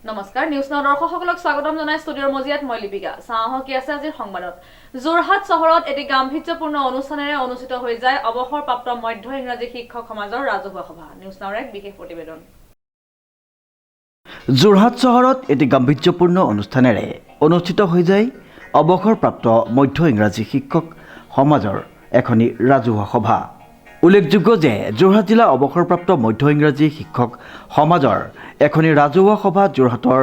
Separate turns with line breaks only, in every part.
নমস্কাৰ news now দৰ্শকসকলক স্বাগতম জনাই ষ্টুডিঅ'ৰ মজিয়াত মই লিপিকা চাহ কি আছে আজিৰ সংবাদত যোৰহাট চহৰত এটি গাম্ভীৰ্যপূৰ্ণ অনুষ্ঠানেৰে অনুষ্ঠিত হৈ যায় অৱসৰপ্ৰাপ্ত মধ্য ইংৰাজী শিক্ষক সমাজৰ ৰাজহুৱা সভা নিউজ নাওৰ এক বিশেষ প্ৰতিবেদন
যোৰহাট চহৰত এটি গাম্ভীৰ্যপূৰ্ণ অনুষ্ঠানেৰে অনুষ্ঠিত হৈ যায় অৱসৰপ্ৰাপ্ত মধ্য ইংৰাজী শিক্ষক সমাজৰ এখনি ৰাজহুৱা সভা উল্লেখযোগ্য যে যোৰহাট জিলা অৱসৰপ্ৰাপ্ত মধ্য ইংৰাজী শিক্ষক সমাজৰ এখনি ৰাজহুৱা সভা যোৰহাটৰ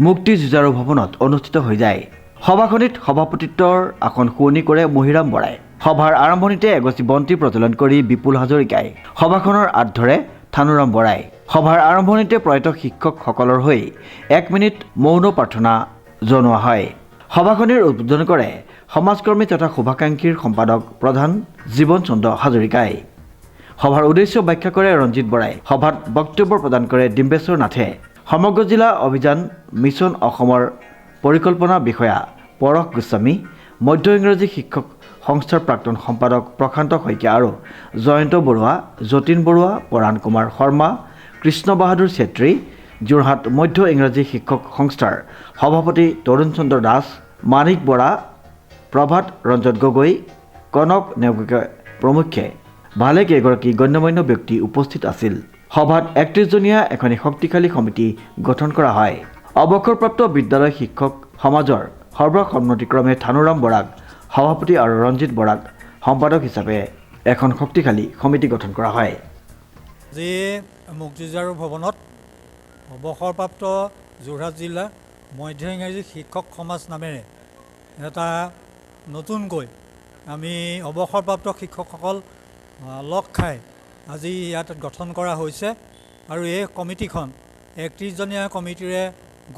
মুক্তি যুঁজাৰু ভৱনত অনুষ্ঠিত হৈ যায় সভাখনিত সভাপতিত্বৰ আসন শুৱনি কৰে মহিৰাম বৰাই সভাৰ আৰম্ভণিতে এগছি বন্তি প্ৰজ্বলন কৰি বিপুল হাজৰিকাই সভাখনৰ আঁত ধৰে থানুৰাম বৰাই সভাৰ আৰম্ভণিতে প্ৰয়াত শিক্ষকসকলৰ হৈ 1 মিনিট মৌন প্ৰাৰ্থনা জনোৱা হয় সভাখনিৰ উদ্বোধন কৰে সমাজকৰ্মী তথা শুভাকাংক্ষীৰ সম্পাদক প্ৰধান জীৱন চন্দ্ৰ হাজৰিকাই সভাৰ উদ্দেশ্য ব্যাখ্যা কৰে ৰঞ্জিত বৰাই সভাত বক্তব্য প্ৰদান কৰে ডিম্বেশ্বৰ নাথে সমগ্ৰ জিলা অভিযান মিছন অসমৰ পৰিকল্পনা বিষয়া পৰশ গোস্বামী মধ্য ইংৰাজী শিক্ষক সংস্থাৰ প্ৰাক্তন সম্পাদক প্ৰশান্ত শইকীয়া আৰু জয়ন্ত বৰুৱা যতীন বৰুৱা পৰাণ কুমাৰ শৰ্মা কৃষ্ণ বাহাদুৰ ছেত্ৰী যোৰহাট মধ্য ইংৰাজী শিক্ষক সংস্থাৰ সভাপতি তৰুণ চন্দ্ৰ দাস মানিক বৰা প্ৰভাত ৰঞ্জত গগৈ কনক নেওগকে প্ৰমুখ্যে ভালে কেইগৰাকী গণ্যমান্য ব্যক্তি উপস্থিত আছিল সভাত 31 জনীয়া এখনি শক্তিশালী সমিতি গঠন কৰা হয় অৱসৰপ্ৰাপ্ত বিদ্যালয় শিক্ষক সমাজৰ সৰ্বসন্মতিক্ৰমে থানুৰাম বৰাক সভাপতি আৰু ৰঞ্জিত বৰাক সম্পাদক হিচাপে এখন শক্তিশালী সমিতি গঠন কৰা হয়
যে মুক্তিযুঁজাৰু ভৱনত অৱসৰপ্ৰাপ্ত যোৰহাট জিলা মধ্য ইংৰাজী শিক্ষক সমাজ নামেৰে এটা নতুনকৈ আমি অৱসৰপ্ৰাপ্ত শিক্ষকসকল লগ খাই আজি ইয়াত গঠন কৰা হৈছে আৰু এই কমিটিখন 31 জনীয়া কমিটিৰে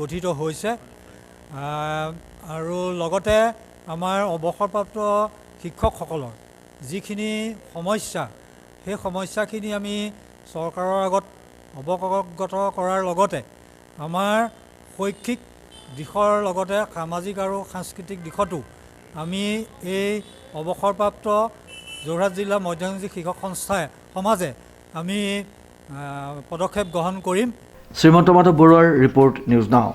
গঠিত হৈছে আৰু লগতে আমাৰ অৱসৰপ্ৰাপ্ত শিক্ষকসকলৰ যিখিনি সমস্যা সেই সমস্যাখিনি আমি চৰকাৰৰ আগত অৱগত কৰাৰ লগতে আমাৰ শৈক্ষিক দিশৰ লগতে সামাজিক আৰু সাংস্কৃতিক দিশতো আমি এই অৱসৰপ্ৰাপ্ত যোৰহাট জিলা মধ্য ইংৰাজী শিক্ষক সমাজে আমি পদক্ষেপ গ্ৰহণ কৰিম
শ্ৰীমন্ত মাধৱ বৰুৱাৰ ৰিপৰ্ট নিউজ নাও